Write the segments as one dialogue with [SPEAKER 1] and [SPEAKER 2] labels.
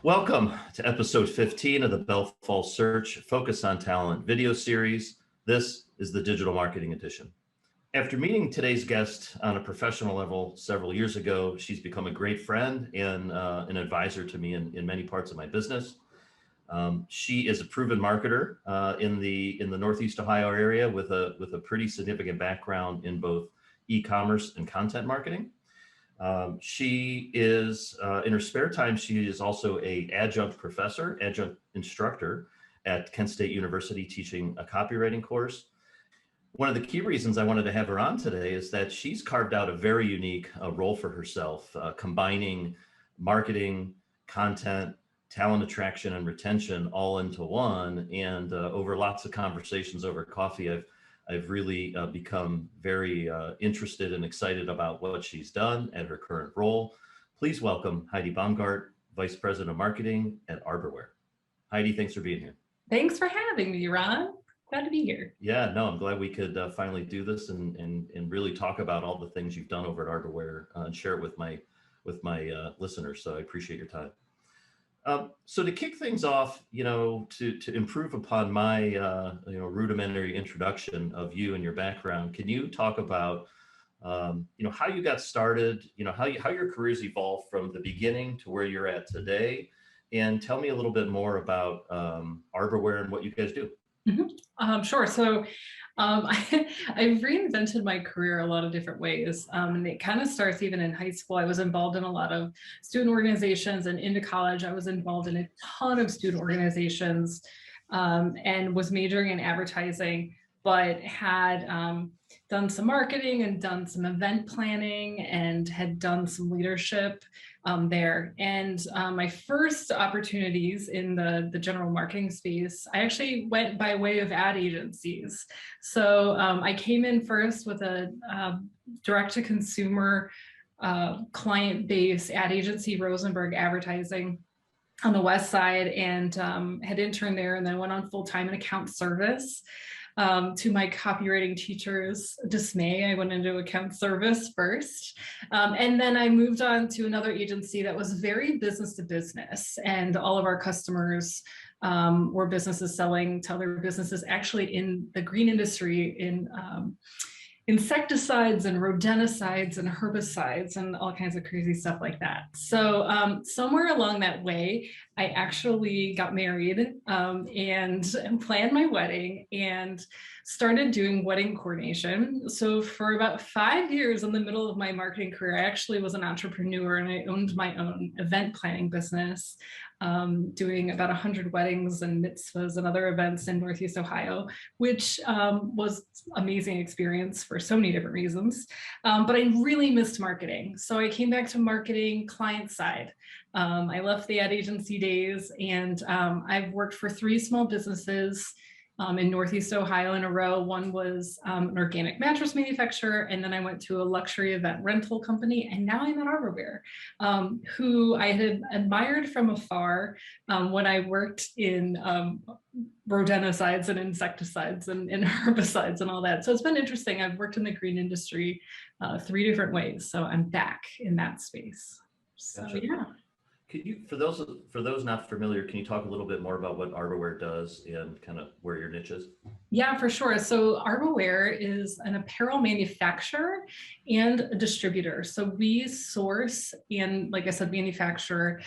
[SPEAKER 1] Welcome to episode 15 of the Bell Falls Search Focus on Talent video series. This is the Digital Marketing Edition. After meeting today's guest on a professional level several years ago, she's become a great friend and an advisor to me in many parts of my business. She is a proven marketer in the Northeast Ohio area with a pretty significant background in both e-commerce and content marketing. She is, in her spare time, she is also an adjunct instructor at Kent State University teaching a copywriting course. One of the key reasons I wanted to have her on today is that she's carved out a very unique role for herself, combining marketing, content, talent attraction, and retention all into one. And over lots of conversations over coffee, I've really become very interested and excited about what she's done at her current role. Please welcome Heidi Baumgart, Vice President of Marketing at Arborwear. Heidi, thanks for being here.
[SPEAKER 2] Thanks for having me, Ron. Glad to be here.
[SPEAKER 1] Yeah, no, I'm glad we could finally do this and really talk about all the things you've done over at Arborwear and share it with my listeners. So I appreciate your time. So to kick things off, to improve upon my, rudimentary introduction of you and your background, can you talk about, how you got started, how your career's evolved from the beginning to where you're at today, and tell me a little bit more about Arborwear and what you guys do.
[SPEAKER 2] Mm-hmm. Sure. So I've reinvented my career a lot of different ways. And it kind of starts even in high school. I was involved in a lot of student organizations, and into college, I was involved in a ton of student organizations and was majoring in advertising, but had done some marketing and done some event planning and had done some leadership there. And my first opportunities in the general marketing space, I actually went by way of ad agencies. So I came in first with a direct-to-consumer client-based ad agency, Rosenberg Advertising, on the West Side, and had interned there, and then went on full-time in account service. To my copywriting teacher's dismay, I went into account service first. And then I moved on to another agency that was very business to business. And all of our customers were businesses selling to other businesses, actually in the green industry, in insecticides and rodenticides and herbicides and all kinds of crazy stuff like that. So somewhere along that way, I actually got married and planned my wedding and started doing wedding coordination. So for about 5 years in the middle of my marketing career, I actually was an entrepreneur, and I owned my own event planning business, doing about 100 weddings and mitzvahs and other events in Northeast Ohio, which was an amazing experience for so many different reasons. But I really missed marketing. So I came back to marketing client side. I left the ad agency days, and I've worked for 3 small businesses in Northeast Ohio in a row. One was an organic mattress manufacturer, and then I went to a luxury event rental company, and now I'm at Arborwear, who I had admired from afar when I worked in rodenticides and insecticides and herbicides and all that. So it's been interesting. I've worked in the green industry 3 different ways, so I'm back in that space. So
[SPEAKER 1] Gotcha.
[SPEAKER 2] yeah.
[SPEAKER 1] Could you, for those not familiar, can you talk a little bit more about what Arborwear does and kind of where your niche is?
[SPEAKER 2] Yeah, for sure. So Arborwear is an apparel manufacturer and a distributor. So we source and, like I said, manufacture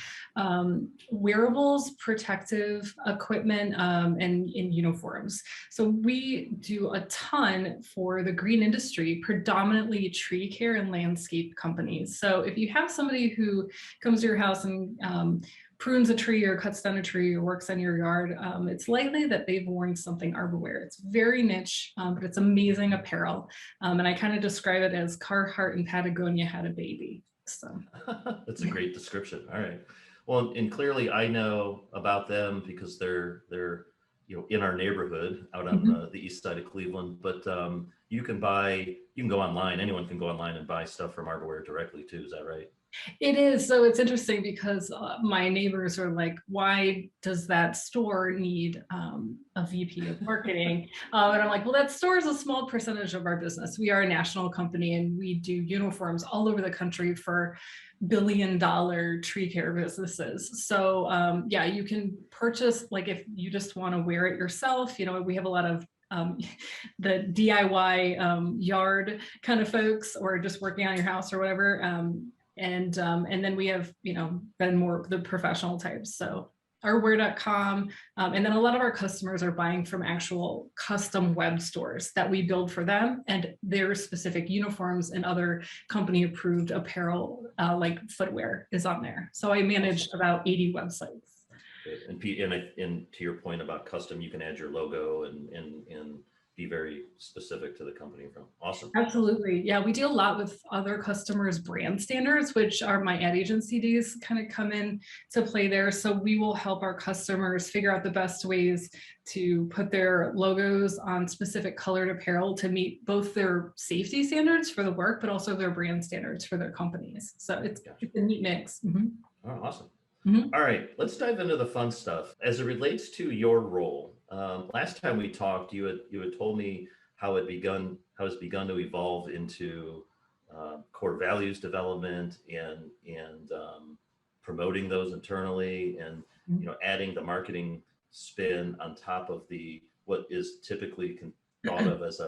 [SPEAKER 2] wearables, protective equipment, and in uniforms. So we do a ton for the green industry, predominantly tree care and landscape companies. So if you have somebody who comes to your house and prunes a tree or cuts down a tree or works on your yard, it's likely that they've worn something Arborwear. It's very niche, but it's amazing apparel. And I kind of describe it as Carhartt and Patagonia had a baby. So
[SPEAKER 1] that's a great description. All right. Well, and clearly I know about them because they're in our neighborhood out on the east side of Cleveland. But you can go online, anyone can go online and buy stuff from Arborwear directly too, is that right?
[SPEAKER 2] It is. So it's interesting because my neighbors are like, why does that store need a VP of marketing? And I'm like, well, that store is a small percentage of our business. We are a national company and we do uniforms all over the country for billion-dollar tree care businesses. So yeah, you can purchase, like if you just want to wear it yourself, we have a lot of the DIY yard kind of folks, or just working on your house or whatever. And then we have, been more the professional types. So arborwear.com. And then a lot of our customers are buying from actual custom web stores that we build for them, and their specific uniforms and other company approved apparel, like footwear is on there. So I manage about 80 websites.
[SPEAKER 1] And to your point about custom, you can add your logo and be very specific to the company from. Awesome.
[SPEAKER 2] Absolutely. Yeah, we deal a lot with other customers' brand standards, which are my ad agency days kind of come in to play there. So we will help our customers figure out the best ways to put their logos on specific colored apparel to meet both their safety standards for the work, but also their brand standards for their companies. So it's a neat mix. Mm-hmm.
[SPEAKER 1] Oh, awesome. Mm-hmm. All right, let's dive into the fun stuff. As it relates to your role, last time we talked, you had told me how it's begun to evolve into core values development and promoting those internally, and adding the marketing spin on top of what is typically thought of as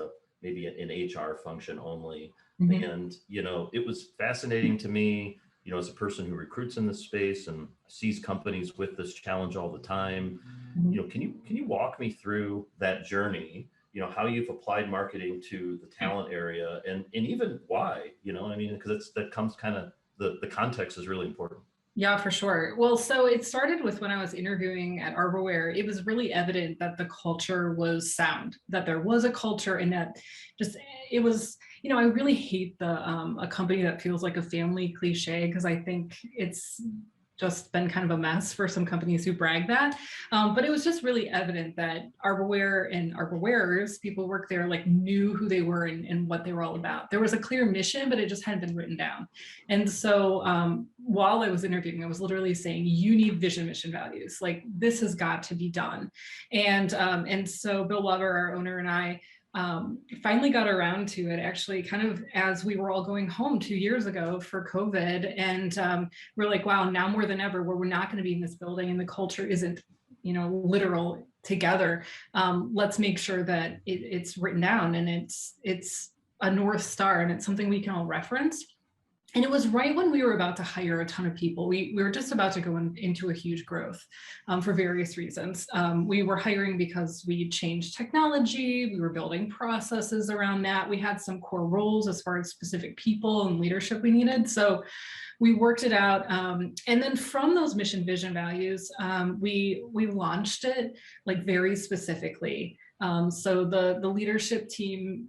[SPEAKER 1] maybe an HR function only. Mm-hmm. And it was fascinating to me. As a person who recruits in this space and sees companies with this challenge all the time, mm-hmm. Can you walk me through that journey? How you've applied marketing to the talent area, and even why? Because that comes kind of the context is really important.
[SPEAKER 2] Yeah, for sure. Well, so it started with when I was interviewing at Arborwear. It was really evident that the culture was sound, that there was a culture, and that it was. I really hate a company that feels like a family cliche, because I think it's just been kind of a mess for some companies who brag that. But it was just really evident that Arborwear and Arborwears, people work there, like knew who they were and what they were all about. There was a clear mission, but it just hadn't been written down. And so while I was interviewing, I was literally saying, you need vision, mission, values. Like, this has got to be done. And so Bill Lover, our owner, and I finally got around to it, actually, kind of as we were all going home 2 years ago for COVID. And we're like, wow, now more than ever, where we're not going to be in this building and the culture isn't, literal together. Let's make sure that it's written down, and it's a North Star, and it's something we can all reference. And it was right when we were about to hire a ton of people. We were just about to go into a huge growth for various reasons. We were hiring because we changed technology. We were building processes around that. We had some core roles as far as specific people and leadership we needed. So we worked it out. And then from those mission, vision, values, we launched it like very specifically. So the leadership team,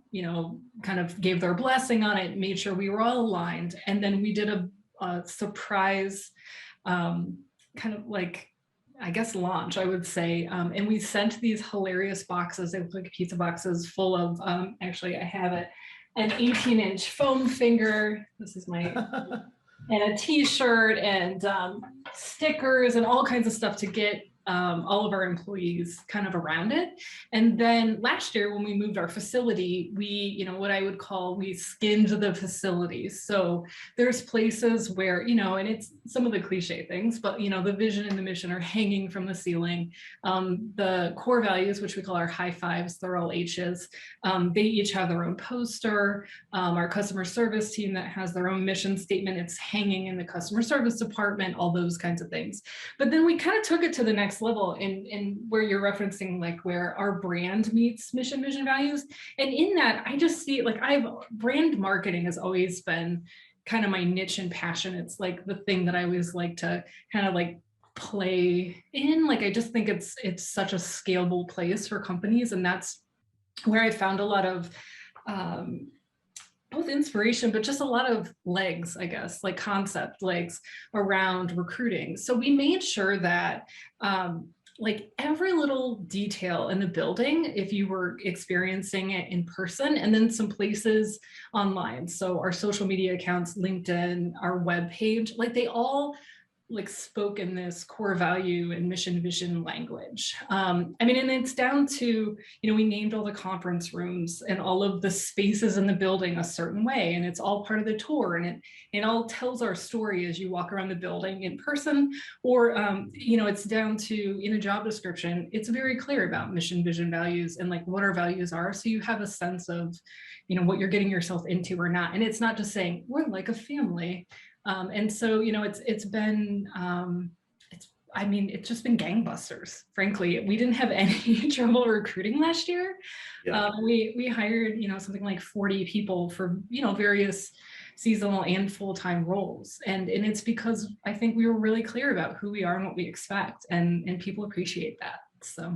[SPEAKER 2] kind of gave their blessing on it, made sure we were all aligned. And then we did a surprise, kind of like, I guess, launch, I would say. And we sent these hilarious boxes. They look like pizza boxes full of, actually, I have it, an 18-inch foam finger. This is my, and a t-shirt and stickers and all kinds of stuff to get all of our employees kind of around it. And then last year, when we moved our facility, we, what I would call, we skinned the facilities. So there's places where, and it's some of the cliche things, but, the vision and the mission are hanging from the ceiling. The core values, which we call our high fives, they're all H's. They each have their own poster. Our customer service team that has their own mission statement, it's hanging in the customer service department, all those kinds of things. But then we kind of took it to the next level in where you're referencing, like where our brand meets mission, vision, values. And in that, I just see, like, brand marketing has always been kind of my niche and passion. It's like the thing that I always like to kind of like play in. Like, I just think it's such a scalable place for companies. And that's where I found a lot of both inspiration, but just a lot of legs, I guess, like concept legs around recruiting. So we made sure that like every little detail in the building if you were experiencing it in person, and then some places online. So our social media accounts, LinkedIn, our web page, like they all like spoke in this core value and mission vision language. I mean, and it's down to, we named all the conference rooms and all of the spaces in the building a certain way, and it's all part of the tour, and it all tells our story as you walk around the building in person, or, it's down to, in a job description, it's very clear about mission, vision, values, and like what our values are. So you have a sense of, what you're getting yourself into or not. And it's not just saying we're like a family. And so, it's been, it's just been gangbusters, frankly. We didn't have any trouble recruiting last year.
[SPEAKER 1] Yeah.
[SPEAKER 2] We hired, something like 40 people for, various seasonal and full-time roles. And it's because I think we were really clear about who we are and what we expect, and people appreciate that. So.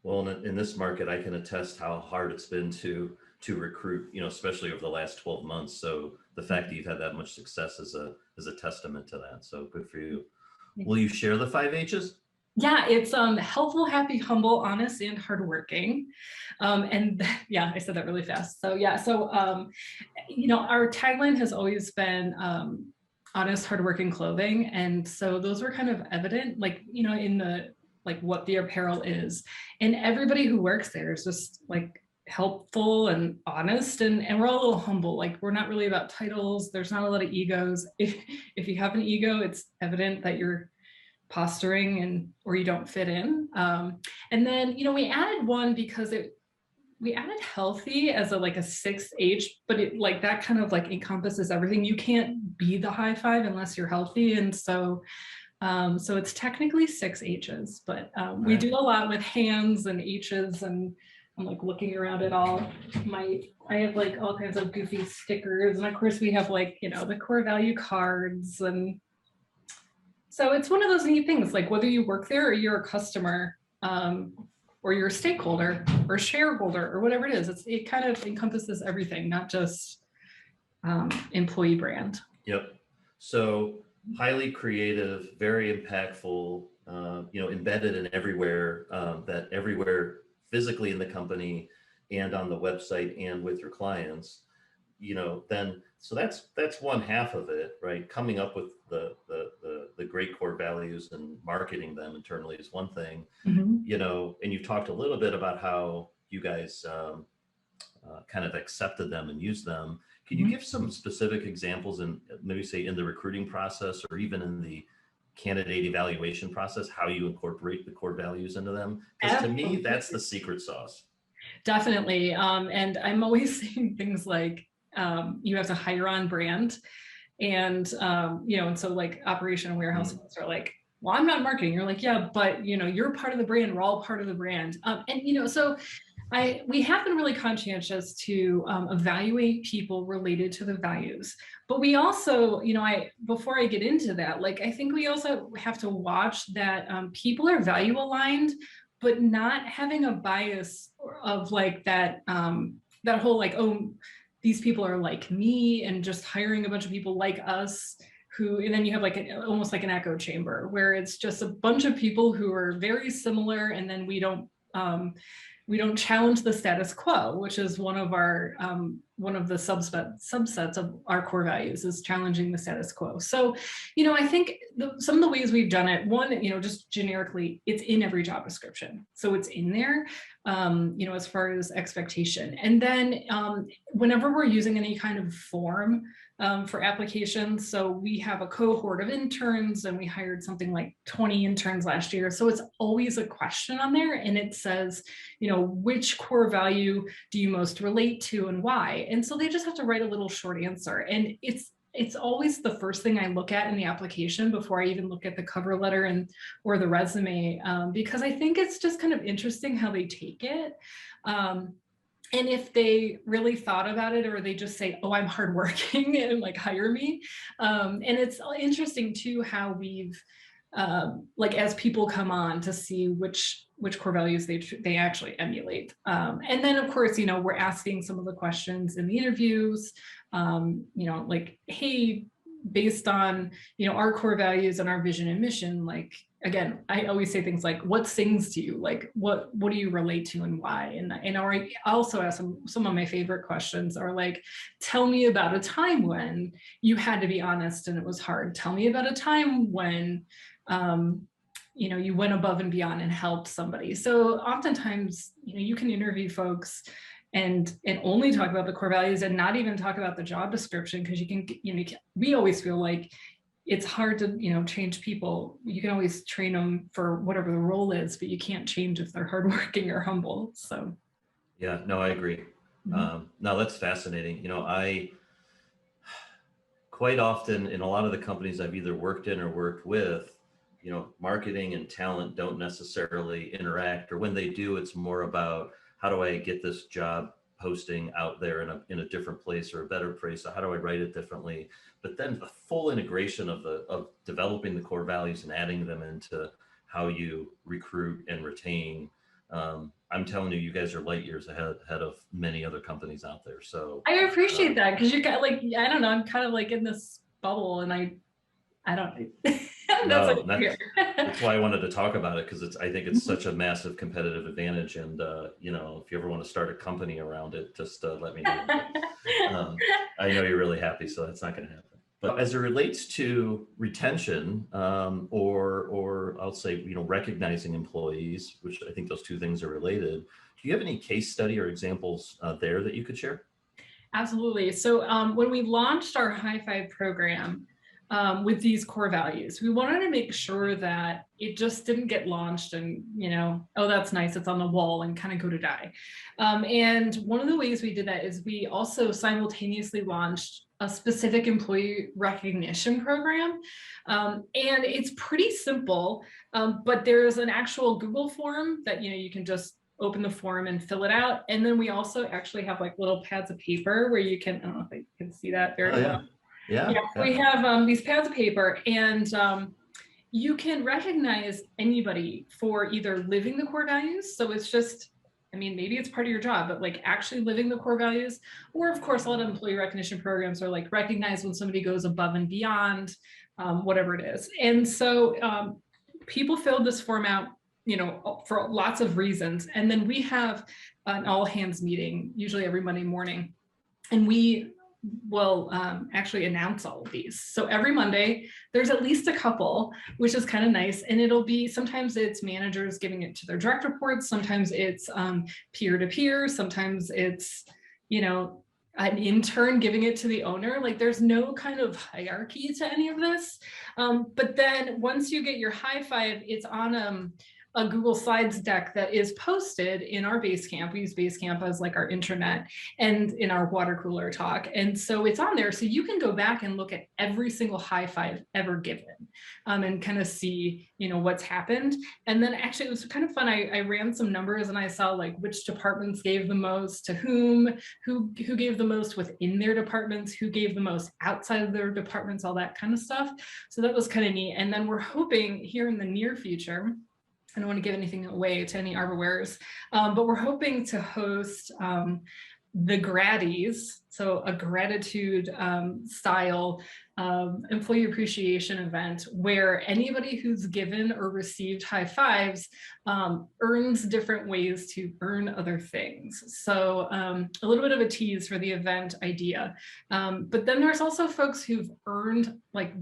[SPEAKER 1] Well, in this market, I can attest how hard it's been to recruit, especially over the last 12 months. So the fact that you've had that much success is a testament to that. So good for you. Will you share the 5 H's?
[SPEAKER 2] Yeah, it's helpful, happy, humble, honest, and hardworking. And yeah, I said that really fast. So yeah, so our tagline has always been honest, hardworking clothing, and so those were kind of evident, like in the like what the apparel is, and everybody who works there is just like helpful and honest, and we're all a little humble. Like, we're not really about titles. There's not a lot of egos. If you have an ego, it's evident that you're posturing or you don't fit in. And then we added one because we added healthy as a 6th H, but it like that kind of like encompasses everything. You can't be the high 5 unless you're healthy, and so it's technically 6 H's, but we do a lot with hands and H's, and I'm like looking around at all I have like all kinds of goofy stickers, and of course we have like, the core value cards. And so it's one of those neat things, like whether you work there or you're a customer, or you're a stakeholder or shareholder or whatever it is, it kind of encompasses everything, not just employee brand.
[SPEAKER 1] Yep. So highly creative, very impactful, embedded in everywhere, that everywhere physically in the company and on the website and with your clients, then so that's one half of it, right? Coming up with the great core values and marketing them internally is one thing, and you've talked a little bit about how you guys kind of accepted them and used them. Can you give some specific examples, and maybe say in the recruiting process or even in the candidate evaluation process, how you incorporate the core values into them? Because to me, that's the secret sauce.
[SPEAKER 2] Definitely. And I'm always saying things like, you have to hire on brand. And, and so like operation and warehouse are like, well, I'm not marketing. You're like, yeah, but you're part of the brand. We're all part of the brand. So we have been really conscientious to evaluate people related to the values, but we also, before I get into that, like, I think we also have to watch that people are value aligned, but not having a bias of like that, that whole like, oh, these people are like me, and just hiring a bunch of people like us and then you have like almost like an echo chamber where it's just a bunch of people who are very similar, and then we don't challenge the status quo, which is one of the subsets of our core values, is challenging the status quo. So, I think some of the ways we've done it, one, just generically, it's in every job description. So it's in there, as far as expectation. And then whenever we're using any kind of form for applications, so we have a cohort of interns, and we hired something like 20 interns last year. So it's always a question on there, and it says, which core value do you most relate to and why? And so they just have to write a little short answer. And it's always the first thing I look at in the application before I even look at the cover letter or the resume, because I think it's just kind of interesting how they take it. And if they really thought about it, or they just say, oh, I'm hardworking and like hire me. And it's interesting too, how we've, like as people come on to see which core values they actually emulate. And then of course, we're asking some of the questions in the interviews, like, hey, based on, our core values and our vision and mission, like, again, I always say things like, what sings to you? Like, what do you relate to and why? And or I also ask them, some of my favorite questions are like, tell me about a time when you had to be honest and it was hard. Tell me about a time when, you know, you went above and beyond and helped somebody. So oftentimes, you know, you can interview folks and only talk about the core values and not even talk about the job description, because you can, you know, we always feel like it's hard to, you know, change people. You can always train them for whatever the role is, but you can't change if they're hardworking or humble. So
[SPEAKER 1] Yeah, no, I agree. No, that's fascinating. You know, I quite often in a lot of the companies I've either worked in or worked with, you know, marketing and talent don't necessarily interact, or when they do, it's more about how do I get this job posting out there in a different place or a better place? So how do I write it differently? But then the full integration of developing the core values and adding them into how you recruit and retain. I'm telling you, you guys are light years ahead of many other companies out there. So
[SPEAKER 2] I appreciate that, because you got like, I don't know, I'm kind of like in this bubble and I don't that's
[SPEAKER 1] no,
[SPEAKER 2] like
[SPEAKER 1] that's why I wanted to talk about it, because I think it's such a massive competitive advantage. And you know, if you ever want to start a company around it, just let me know. I know you're really happy, so that's not going to happen. But as it relates to retention, or I'll say, you know, recognizing employees, which I think those two things are related. Do you have any case study or examples there that you could share?
[SPEAKER 2] Absolutely. So when we launched our High Five program with these core values, we wanted to make sure that it just didn't get launched and, you know, oh, that's nice, it's on the wall, and kind of go to die. And one of the ways we did that is we also simultaneously launched a specific employee recognition program. And it's pretty simple, but there's an actual Google form that, you know, you can just open the form and fill it out. And then we also actually have like little pads of paper where you can, I don't know if I can see that very well. Yeah, we have these pads of paper, and you can recognize anybody for either living the core values. So it's just, I mean, maybe it's part of your job, but like actually living the core values. Or of course, a lot of employee recognition programs are like recognize when somebody goes above and beyond, whatever it is. And so people filled this form out, you know, for lots of reasons. And then we have an all hands meeting, usually every Monday morning. And we will actually announce all of these. So every Monday, there's at least a couple, which is kind of nice. And it'll be, sometimes it's managers giving it to their direct reports. Sometimes it's peer-to-peer. Sometimes it's, you know, an intern giving it to the owner. Like there's no kind of hierarchy to any of this. But then once you get your high five, it's on a Google Slides deck that is posted in our Basecamp. We use Basecamp as like our intranet and in our water cooler talk. And so it's on there. So you can go back and look at every single high five ever given and kind of see, you know, what's happened. And then actually it was kind of fun. I ran some numbers and I saw like which departments gave the most to whom, who gave the most within their departments, who gave the most outside of their departments, all that kind of stuff. So that was kind of neat. And then we're hoping here in the near future, I don't want to give anything away to any Arborwears, but we're hoping to host the Graddies, so a gratitude style employee appreciation event where anybody who's given or received high fives earns different ways to earn other things. So a little bit of a tease for the event idea. But then there's also folks who've earned like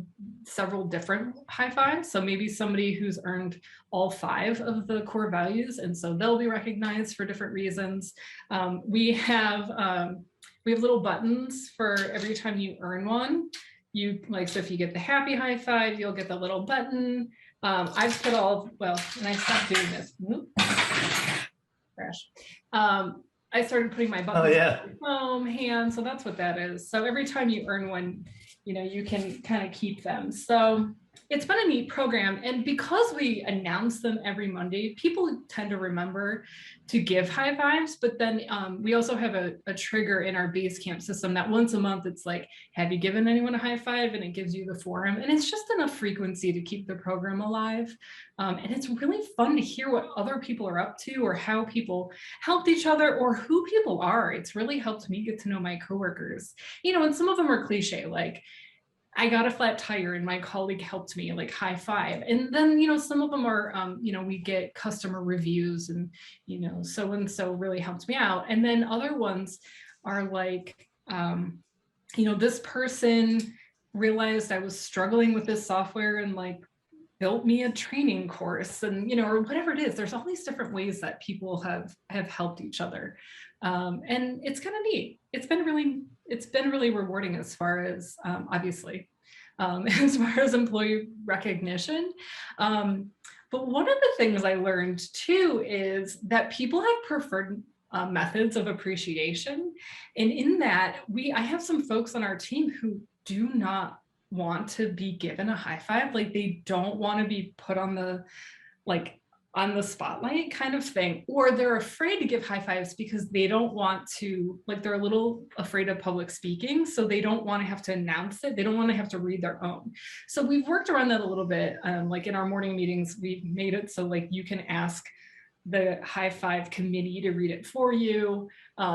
[SPEAKER 2] several different high fives. So maybe somebody who's earned all 5 of the core values, and so they'll be recognized for different reasons. We have little buttons for every time you earn one. You like, so if you get the happy high five, you'll get the little button. I've put all, well, and I stopped doing this. Crash. I started putting my buttons in foam hand, so that's what that is. So every time you earn one, you know, you can kind of keep them. So it's been a neat program. And because we announce them every Monday, people tend to remember to give high fives. But then we also have a trigger in our Basecamp system that once a month, it's like, have you given anyone a high five? And it gives you the forum. And it's just enough frequency to keep the program alive. And it's really fun to hear what other people are up to, or how people helped each other, or who people are. It's really helped me get to know my coworkers. You know, and some of them are cliche, like, I got a flat tire and my colleague helped me, like high five. And then, you know, some of them are, you know, we get customer reviews and, you know, so-and-so really helped me out. And then other ones are like, you know, this person realized I was struggling with this software and like built me a training course, and you know, or whatever it is. There's all these different ways that people have helped each other, and it's kind of neat. It's been really rewarding as far as obviously as far as employee recognition. But one of the things I learned too is that people have preferred methods of appreciation, and in that I have some folks on our team who do not want to be given a high five. Like they don't want to be put on the, like, on the spotlight kind of thing, or they're afraid to give high fives because they don't want to, like, they're a little afraid of public speaking, so they don't want to have to announce it. They don't want to have to read their own. So we've worked around that a little bit. Like in our morning meetings, we've made it so like you can ask the high five committee to read it for you.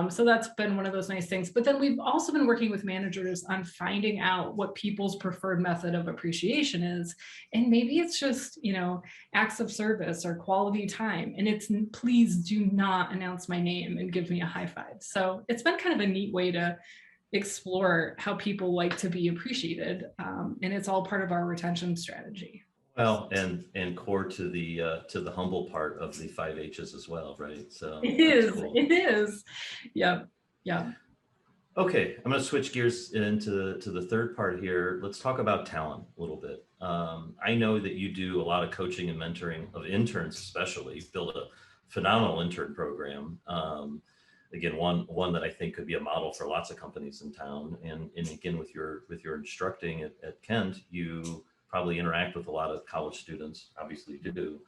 [SPEAKER 2] So that's been one of those nice things. But then we've also been working with managers on finding out what people's preferred method of appreciation is. And maybe it's just, you know, acts of service or quality time. And it's, please do not announce my name and give me a high five. So it's been kind of a neat way to explore how people like to be appreciated. And it's all part of our retention strategy.
[SPEAKER 1] Well, and core to the humble part of the 5 H's as well, right? So
[SPEAKER 2] it is.
[SPEAKER 1] cool.
[SPEAKER 2] It is. Yep. Yeah.
[SPEAKER 1] Okay, I'm going to switch gears into the third part here. Let's talk about talent a little bit. I know that you do a lot of coaching and mentoring of interns, especially. You've built a phenomenal intern program. Again, one that I think could be a model for lots of companies in town. And again, with your instructing at Kent, you probably interact with a lot of college students, obviously you do.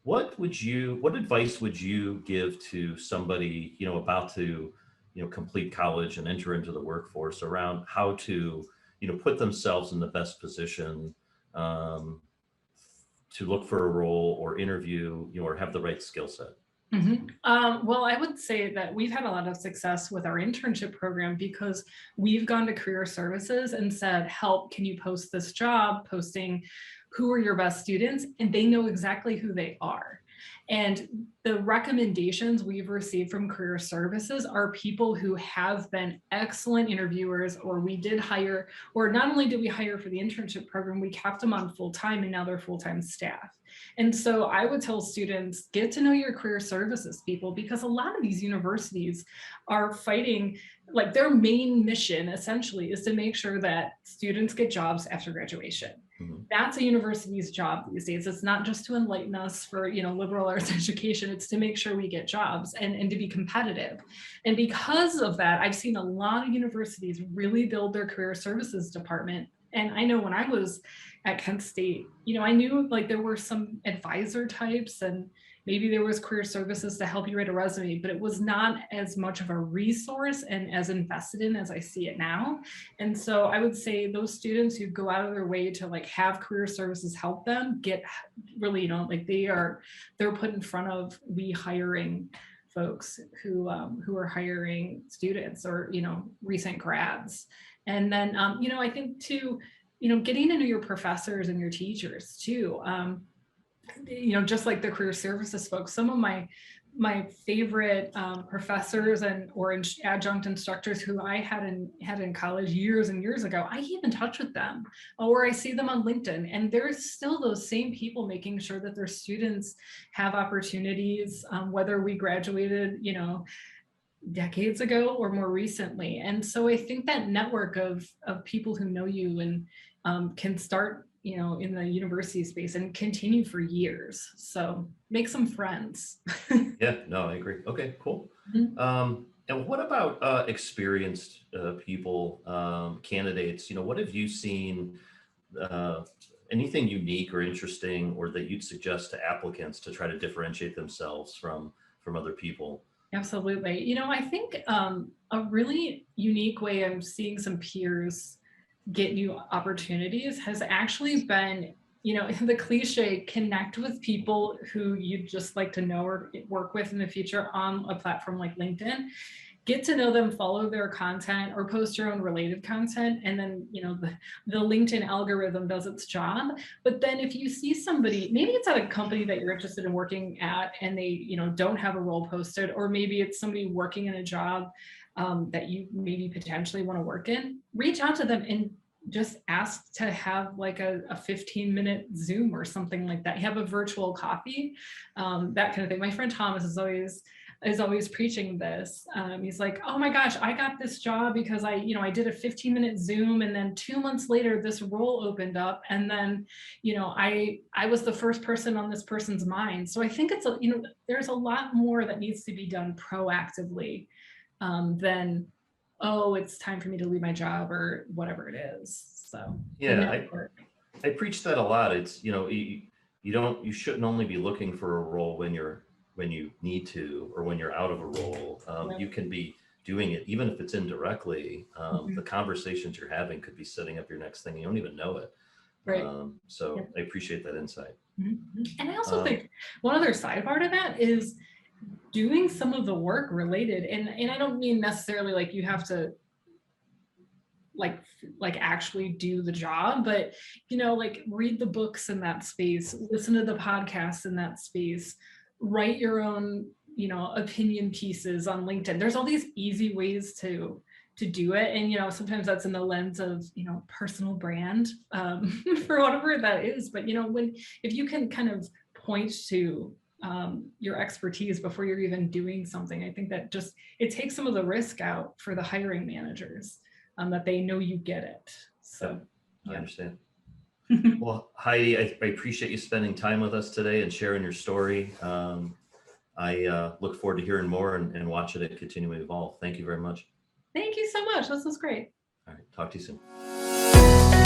[SPEAKER 1] What advice would you give to somebody, you know, about to, you know, complete college and enter into the workforce around how to, you know, put themselves in the best position to look for a role or interview, you know, or have the right skill set?
[SPEAKER 2] Well, I would say that we've had a lot of success with our internship program because we've gone to career services and said, help, can you post this job, posting who are your best students? And they know exactly who they are. And the recommendations we've received from career services are people who have been excellent interviewers, or we did hire, or not only did we hire for the internship program, we kept them on full time and now they're full-time staff. And so I would tell students, get to know your career services people, because a lot of these universities are fighting, like their main mission essentially is to make sure that students get jobs after graduation. That's a university's job these days. It's not just to enlighten us for, you know, liberal arts education. It's to make sure we get jobs and to be competitive. And because of that, I've seen a lot of universities really build their career services department. And I know when I was at Kent State, you know, I knew like there were some advisor types and maybe there was career services to help you write a resume, but it was not as much of a resource and as invested in as I see it now. And so I would say those students who go out of their way to like have career services help them get really, you know, like they're put in front of hiring folks who are hiring students or, you know, recent grads. And then, you know, I think too, you know, getting to know your professors and your teachers too. You know, just like the career services folks, some of my favorite professors or adjunct instructors who I had in college years and years ago, I keep in touch with them, or I see them on LinkedIn, and there's still those same people making sure that their students have opportunities, whether we graduated, you know, decades ago or more recently. And so I think that network of people who know you and can start, you know, in the university space and continue for years. So make some friends.
[SPEAKER 1] Yeah, no, I agree. Okay, cool. And what about experienced people, candidates? You know, what have you seen? Anything unique or interesting, or that you'd suggest to applicants to try to differentiate themselves from other people?
[SPEAKER 2] Absolutely. You know, I think a really unique way I'm seeing some peers get new opportunities has actually been, you know, the cliche, connect with people who you'd just like to know or work with in the future on a platform like LinkedIn. get to know them, follow their content, or post your own related content. And then, the LinkedIn algorithm does its job. But then if you see somebody, maybe it's at a company that you're interested in working at and they, don't have a role posted, or maybe it's somebody working in a job that you maybe potentially want to work in, reach out to them and just ask to have like a 15-minute Zoom or something like that. Have a virtual coffee, that kind of thing. My friend Thomas is always preaching this. He's like, oh my gosh, I got this job because I did a 15-minute Zoom, and then 2 months later this role opened up, and then I was the first person on this person's mind. So I think it's there's a lot more that needs to be done proactively than, oh, it's time for me to leave my job or whatever it is. So
[SPEAKER 1] yeah, I preach that a lot. It's you shouldn't only be looking for a role when you need to, or when you're out of a role. You can be doing it even if it's indirectly. The conversations you're having could be setting up your next thing. You don't even know it.
[SPEAKER 2] Right.
[SPEAKER 1] So I appreciate that insight.
[SPEAKER 2] And I also think one other side part of that is doing some of the work related, and I don't mean necessarily like you have to like actually do the job, but like read the books in that space, listen to the podcasts in that space, write your own opinion pieces on LinkedIn. There's all these easy ways to do it, and sometimes that's in the lens of personal brand, for whatever that is. But if you can kind of point to your expertise before you're even doing something, I think that it takes some of the risk out for the hiring managers, that they know you get it. So
[SPEAKER 1] I understand. Well, Heidi, I appreciate you spending time with us today and sharing your story. I look forward to hearing more and watching it continue to evolve. Thank you very much.
[SPEAKER 2] Thank you so much. This was great.
[SPEAKER 1] All right, talk to you soon.